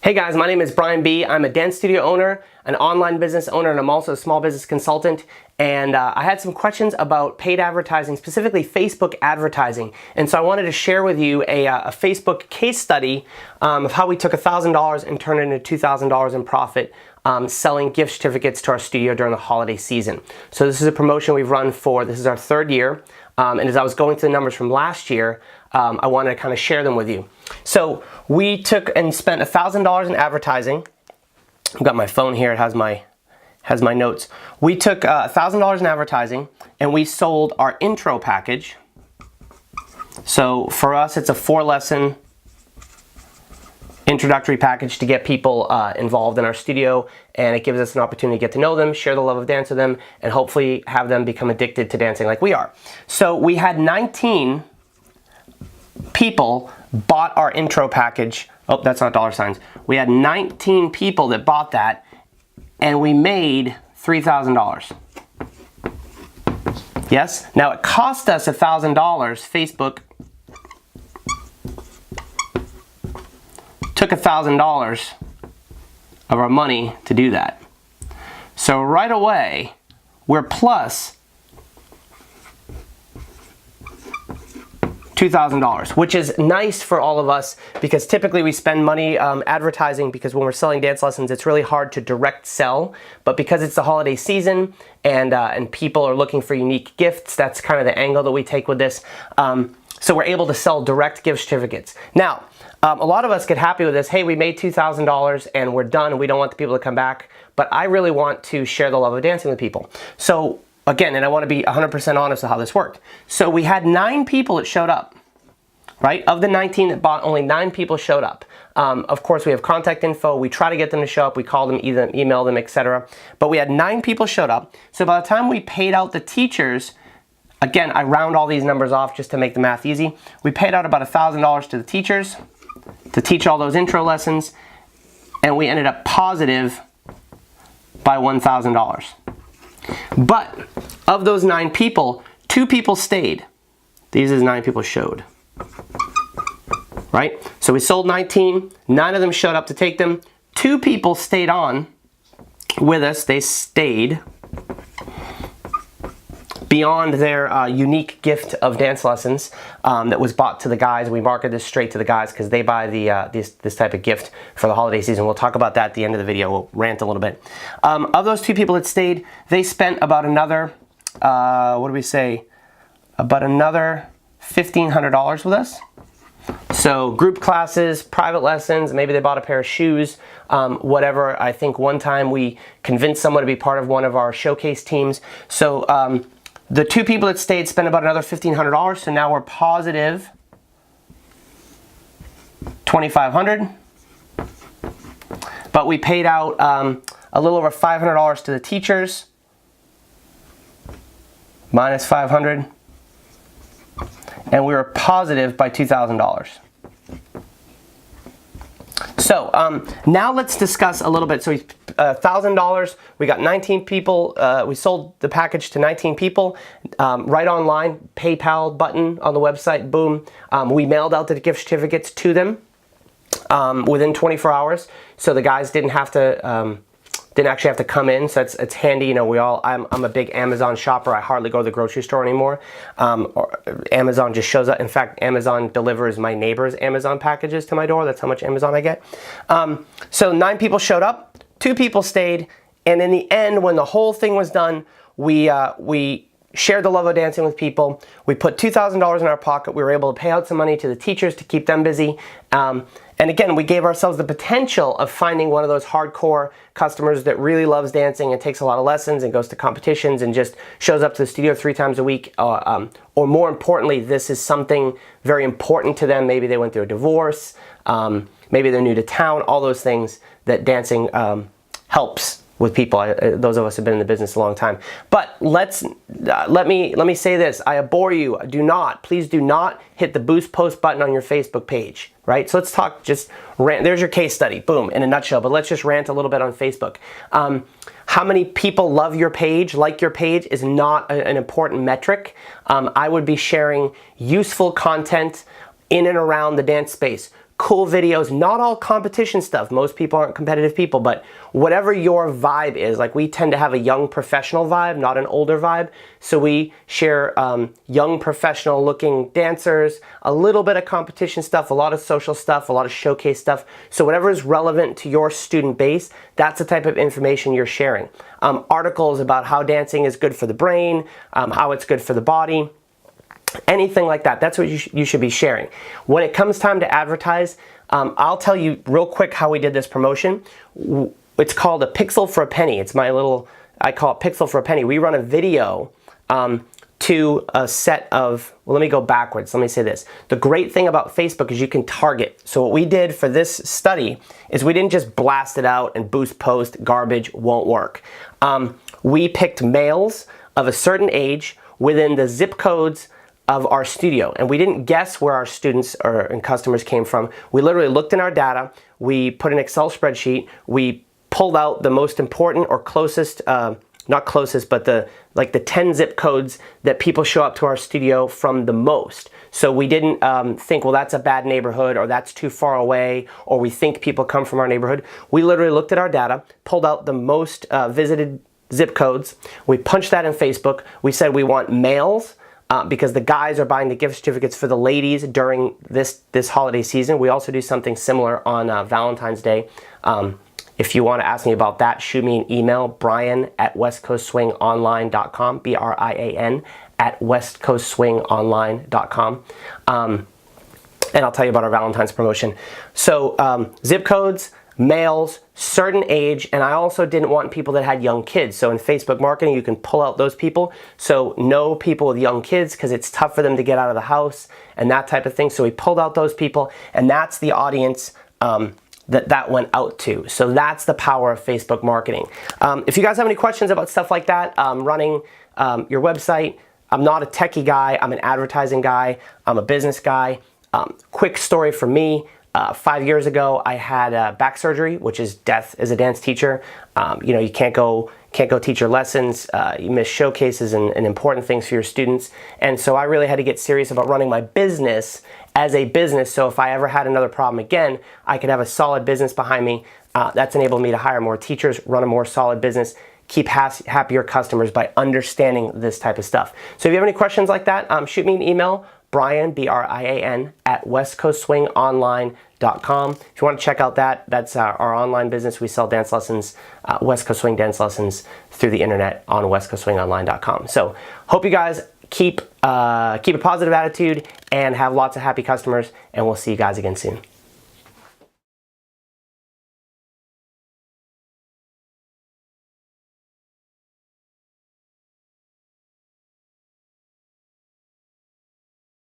Hey guys, my name is Brian B. I'm a dance studio owner, an online business owner, and I'm also a small business consultant. And I had some questions about paid advertising, specifically Facebook advertising. And so I wanted to share with you a Facebook case study of how we took $1,000 and turned it into $2,000 in profit selling gift certificates to our studio during the holiday season. So this is a promotion we've run this is our third year. And as I was going through the numbers from last year, I wanted to kind of share them with you. So we took and spent $1,000 in advertising. I've got my phone here, it has my notes. We took $1,000 in advertising and we sold our intro package. So for us, it's a 4-lesson introductory package to get people involved in our studio, and it gives us an opportunity to get to know them, share the love of dance with them, and hopefully have them become addicted to dancing like we are. So we had 19 people bought our intro package. Oh, that's not dollar signs. We had 19 people that bought that, and we made $3,000. Yes? Now it cost us $1,000. Facebook took $1,000 of our money to do that. So right away, we're plus $2,000, which is nice for all of us because typically we spend money advertising, because when we're selling dance lessons, it's really hard to direct sell. But because it's the holiday season and people are looking for unique gifts, that's kind of the angle that we take with this. So we're able to sell direct gift certificates. Now, a lot of us get happy with this. Hey, we made $2,000 and we're done. We don't want the people to come back. But I really want to share the love of dancing with people. So again, and I want to be 100% honest with how this worked. So we had 9 people that showed up, right? Of the 19 that bought, only 9 people showed up. Of course, we have contact info. We try to get them to show up. We call them, either email them, etc. But we had 9 people showed up. So by the time we paid out the teachers, again, I round all these numbers off just to make the math easy. We paid out about $1,000 to the teachers to teach all those intro lessons, and we ended up positive by $1,000. But of those 9 people, 2 people stayed. These is 9 people showed. Right? So we sold 19, 9 of them showed up to take them. 2 people stayed on with us. They stayed beyond their unique gift of dance lessons that was bought to the guys. We market this straight to the guys because they buy this type of gift for the holiday season. We'll talk about that at the end of the video. We'll rant a little bit. Of those 2 people that stayed, they spent about another, what do we say? About another $1,500 with us. So group classes, private lessons, maybe they bought a pair of shoes, whatever. I think one time we convinced someone to be part of one of our showcase teams. So the 2 people that stayed spent about another $1,500, so now we're positive $2,500. But we paid out a little over $500 to the teachers, minus $500, and we were positive by $2,000. So now let's discuss a little bit. So $1,000, we got 19 people, we sold the package to 19 people, right online, PayPal button on the website, boom. We mailed out the gift certificates to them within 24 hours. So the guys didn't actually have to come in, so it's handy. You know, I'm a big Amazon shopper. I hardly go to the grocery store anymore. Or Amazon just shows up. In fact, Amazon delivers my neighbor's Amazon packages to my door. That's how much Amazon I get. So 9 people showed up, 2 people stayed, and in the end, when the whole thing was done, we shared the love of dancing with people. We put $2,000 in our pocket. We were able to pay out some money to the teachers to keep them busy. And again, we gave ourselves the potential of finding one of those hardcore customers that really loves dancing and takes a lot of lessons and goes to competitions and just shows up to the studio 3 times a week. Or more importantly, this is something very important to them. Maybe they went through a divorce. Maybe they're new to town. All those things that dancing helps with people. Those of us who have been in the business a long time. But let me say this. I abhor you. Please do not hit the boost post button on your Facebook page, right? So let's talk, just rant. There's your case study, boom, in a nutshell. But let's just rant a little bit on Facebook. How many people love your page, like your page, is not an important metric. I would be sharing useful content in and around the dance space. cool videos, not all competition stuff. Most people aren't competitive people, but whatever your vibe is, like we tend to have a young professional vibe, not an older vibe. So we share young professional looking dancers, a little bit of competition stuff, a lot of social stuff, a lot of showcase stuff. So whatever is relevant to your student base, that's the type of information you're sharing. Articles about how dancing is good for the brain, how it's good for the body, anything like that. That's what you should be sharing. When it comes time to advertise, I'll tell you real quick how we did this promotion. It's called a pixel for a penny. It's my little, I call it pixel for a penny. We run a video to a set of, well, let me go backwards. Let me say this. The great thing about Facebook is you can target. So what we did for this study is we didn't just blast it out and boost post, garbage, won't work. We picked males of a certain age within the zip codes of our studio, and we didn't guess where our students and customers came from. We literally looked in our data, we put an Excel spreadsheet, we pulled out the most important or closest, not closest, but the 10 zip codes that people show up to our studio from the most. So we didn't think, well, that's a bad neighborhood, or that's too far away, or we think people come from our neighborhood. We literally looked at our data, pulled out the most visited zip codes, we punched that in Facebook, we said we want males, because the guys are buying the gift certificates for the ladies during this holiday season. We also do something similar on Valentine's Day. If you want to ask me about that, shoot me an email, brian@westcoastswingonline.com, BRIAN @westcoastswingonline.com. And I'll tell you about our Valentine's promotion. So zip codes, males, certain age, and I also didn't want people that had young kids. So in Facebook marketing, you can pull out those people. So no people with young kids, because it's tough for them to get out of the house and that type of thing. So we pulled out those people, and that's the audience that went out to. So that's the power of Facebook marketing. If you guys have any questions about stuff like that, running your website, I'm not a techie guy, I'm an advertising guy, I'm a business guy. Quick story for me. 5 years ago, I had back surgery, which is death as a dance teacher. You know, you can't go teach your lessons. You miss showcases and important things for your students. And so I really had to get serious about running my business as a business. So if I ever had another problem again, I could have a solid business behind me. That's enabled me to hire more teachers, run a more solid business, keep happier customers by understanding this type of stuff. So if you have any questions like that, shoot me an email. Brian, BRIAN, @westcoastswingonline.com. If you want to check out that's our online business. We sell dance lessons, West Coast Swing dance lessons through the internet on westcoastswingonline.com. So hope you guys keep a positive attitude and have lots of happy customers, and we'll see you guys again soon.